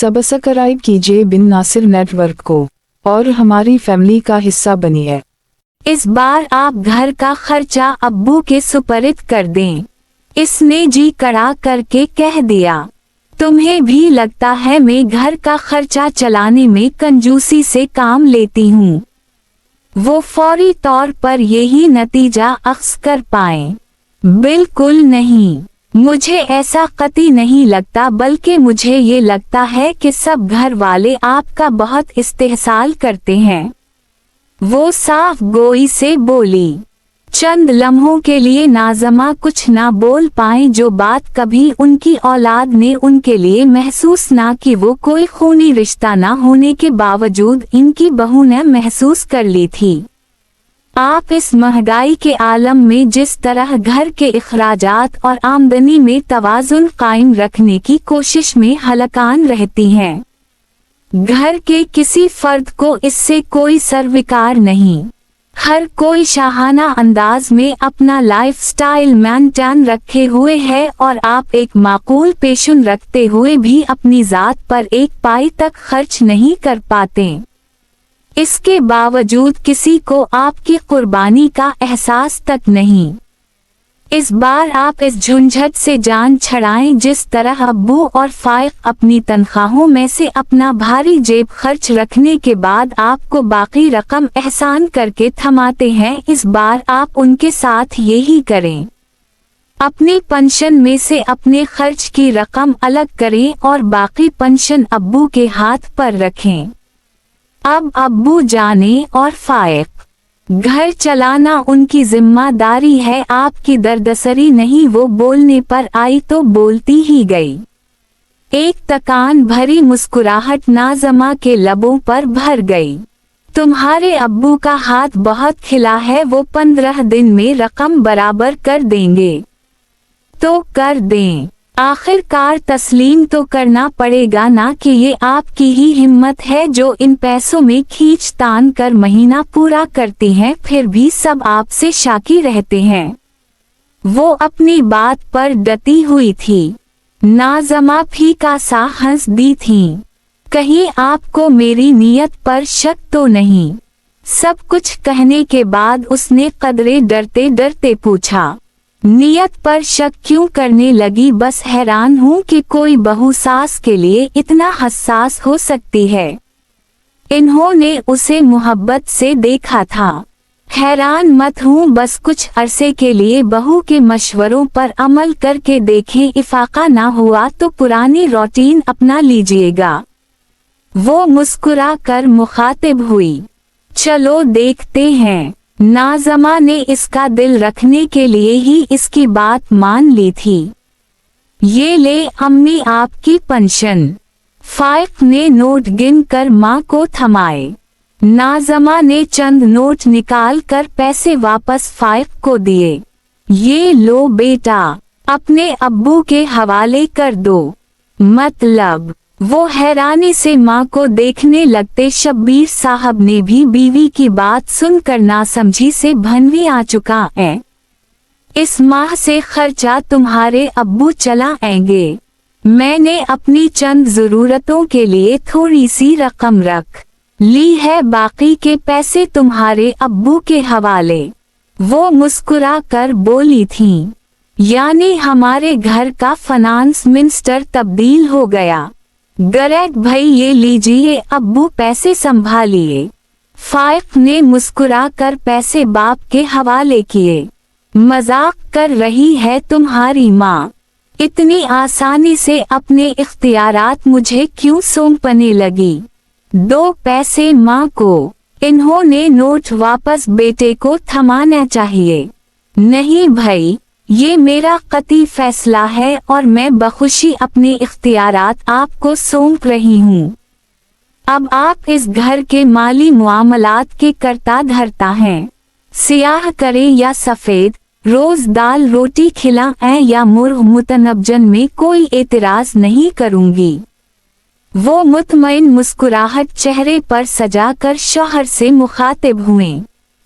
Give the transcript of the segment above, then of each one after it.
Subscribe कीजिए बिन Nasir network को और हमारी फैमिली का हिस्सा बनिए। इस बार आप घर का खर्चा अब्बू के सुपरद कर दें। इसने जी कड़ा करके कह दिया। तुम्हें भी लगता है मैं घर का खर्चा चलाने में कंजूसी से काम लेती हूँ? वो फौरी तौर पर यही नतीजा अख्ज़ कर पाए। बिल्कुल नहीं, मुझे ऐसा कतई नहीं लगता, बल्कि मुझे ये लगता है कि सब घर वाले आपका बहुत इस्तेहसाल करते हैं। वो साफ गोई से बोली। चंद लम्हों के लिए नाज़मा कुछ ना बोल पाए, जो बात कभी उनकी औलाद ने उनके लिए महसूस ना की, वो कोई खूनी रिश्ता ना होने के बावजूद इनकी बहू ने महसूस कर ली थी। आप इस महंगाई के आलम में जिस तरह घर के इखराजात और आमदनी में तवाज़ुन कायम रखने की कोशिश में हलकान रहती हैं, घर के किसी फर्द को इससे कोई सरविकार नहीं। हर कोई शाहाना अंदाज में अपना लाइफस्टाइल मेंटेन रखे हुए है और आप एक माकूल पेशन रखते हुए भी अपनी ज़ात पर एक पाई तक खर्च नहीं कर पाते। इसके बावजूद किसी को आपकी कुर्बानी का एहसास तक नहीं। इस बार आप इस झंझट से जान छड़ाएं। जिस तरह अब्बू और फाइक अपनी तनख्वाहों में से अपना भारी जेब खर्च रखने के बाद आपको बाकी रकम एहसान करके थमाते हैं, इस बार आप उनके साथ यही करें। अपनी पेंशन में से अपने खर्च की रकम अलग करें और बाकी पेंशन अब्बू के हाथ पर रखें। अब अब्बू जाने और फाइक, घर चलाना उनकी जिम्मेदारी है, आपकी दरदसरी नहीं। वो बोलने पर आई तो बोलती ही गई। एक तकान भरी मुस्कुराहट नाज़मा के लबों पर भर गई। तुम्हारे अब्बू का हाथ बहुत खिला है, वो 15 दिन में रकम बराबर कर देंगे। तो कर दें, आखिरकार तस्लीम तो करना पड़ेगा ना कि ये आपकी ही हिम्मत है जो इन पैसों में खींच तान कर महीना पूरा करती हैं, फिर भी सब आपसे शाकी रहते हैं। वो अपनी बात पर डटी हुई थी। नाज़मा फीका सा हंस दी थी। कहीं आपको मेरी नीयत पर शक तो नहीं? सब कुछ कहने के बाद उसने कदरे डरते डरते पूछा। नियत पर शक क्यों करने लगी? बस हैरान हूँ कि कोई बहू सास के लिए इतना हसास हो सकती है। इन्होंने उसे मोहब्बत से देखा था। हैरान मत हूँ, बस कुछ अरसे के लिए बहू के मशवरों पर अमल करके देखें, इफाका ना हुआ तो पुरानी रूटीन अपना लीजिएगा। वो मुस्कुरा कर मुखातिब हुई। चलो देखते हैं। नाज़मा ने इसका दिल रखने के लिए ही इसकी बात मान ली थी। ये ले अम्मी आपकी पेंशन। फाइक ने नोट गिन कर माँ को थमाए। नाज़मा ने चंद नोट निकाल कर पैसे वापस फाइक को दिए। ये लो बेटा, अपने अब्बू के हवाले कर दो। मतलब? वो हैरानी से माँ को देखने लगते। शब्बीर साहब ने भी बीवी की बात सुनकर नासमझी से भनवी आ चुका है। इस माह से खर्चा तुम्हारे अब्बू चलाएंगे। मैंने अपनी चंद जरूरतों के लिए थोड़ी सी रकम रख ली है, बाकी के पैसे तुम्हारे अब्बू के हवाले। वो मुस्कुरा कर बोली थीं। यानी हमारे घर का फाइनेंस मिनिस्टर तब्दील हो गया। ग्रेट भाई, ये लीजिए, अब्बू पैसे संभालिए। फाइक ने मुस्कुरा कर पैसे बाप के हवाले किए। मजाक कर रही है तुम्हारी माँ? इतनी आसानी से अपने इख्तियारात मुझे क्यों सौंपने लगी? दो पैसे माँ को। इन्होंने नोट वापस बेटे को थमाना चाहिए। नहीं भाई, ये मेरा कतई फैसला है और मैं बखुशी अपने इख्तियारात आपको सौंप रही हूँ। अब आप इस घर के माली मुआमलात के कर्ता धर्ता हैं। सियाह करें या सफ़ेद, रोज दाल रोटी खिलाएं या मुर्ग मुतनब्जन में कोई एतराज नहीं करूँगी। वो मुतमईन मुस्कुराहट चेहरे पर सजाकर शौहर से मुखातिब हुए।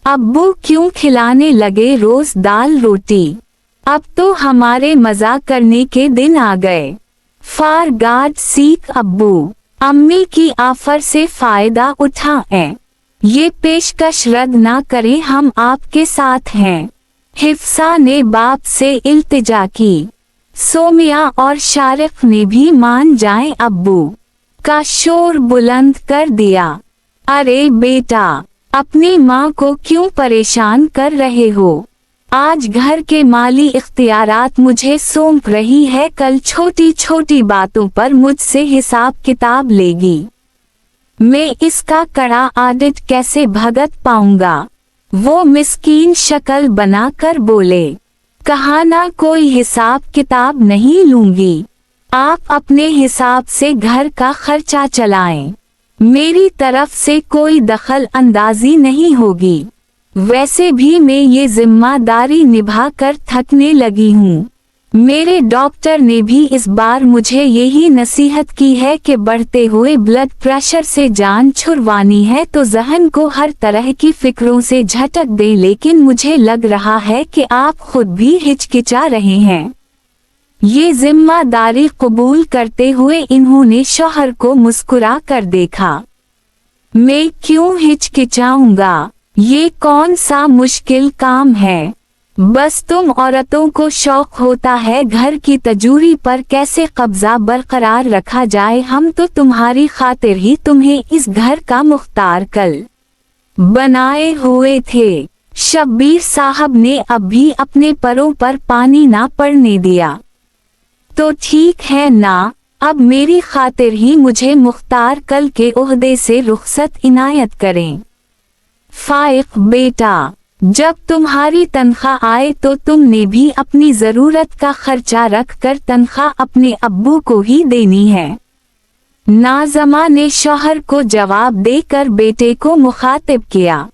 अब्बू क्यों खिलाने लगे रोज दाल रोटी? अब तो हमारे मजाक करने के दिन आ गए। फॉर गॉड सेक अब्बू, अम्मी की ऑफर से फायदा उठाएं। ये पेशकश रद्द ना करें, हम आपके साथ हैं। हिफ्सा ने बाप से इल्तिजा की। सोमिया और शारिक ने भी मान जाएं, अब्बू का शोर बुलंद कर दिया। अरे बेटा, अपनी माँ को क्यों परेशान कर रहे हो? आज घर के माली इख्तियारात मुझे सौंप रही है, कल छोटी छोटी बातों पर मुझसे हिसाब किताब लेगी। मैं इसका कड़ा ऑडिट कैसे भगत पाऊंगा? वो मिस्कीन शक्ल बनाकर बोले। कहा ना कोई हिसाब किताब नहीं लूंगी, आप अपने हिसाब से घर का खर्चा चलाएं, मेरी तरफ से कोई दखल अंदाजी नहीं होगी। वैसे भी मैं ये जिम्मेदारी निभा कर थकने लगी हूँ। मेरे डॉक्टर ने भी इस बार मुझे यही नसीहत की है कि बढ़ते हुए ब्लड प्रेशर से जान छुड़वानी है तो ज़हन को हर तरह की फिक्रों से झटक दें, लेकिन मुझे लग रहा है कि आप खुद भी हिचकिचा रहे हैं। ये जिम्मेदारी कबूल करते हुए इन्होंने शौहर को मुस्कुरा कर देखा। मैं क्यों हिचकिचाऊंगा? ये कौन सा मुश्किल काम है? बस तुम औरतों को शौक होता है घर की तजूरी पर कैसे कब्जा बरकरार रखा जाए। हम तो तुम्हारी खातिर ही तुम्हें इस घर का मुख्तार कल बनाए हुए थे। शब्बीर साहब ने अब भी अपने परों पर पानी ना पड़ने दिया। तो ठीक है ना, अब मेरी खातिर ही मुझे मुख्तार कल के ओहदे से रुखसत इनायत करें। फाइक बेटा, जब तुम्हारी तनख्वाह आए तो तुमने भी अपनी जरूरत का खर्चा रख कर तनख्वाह अपने अब्बू को ही देनी है। नाज़मा ने शौहर को जवाब देकर बेटे को मुखातिब किया।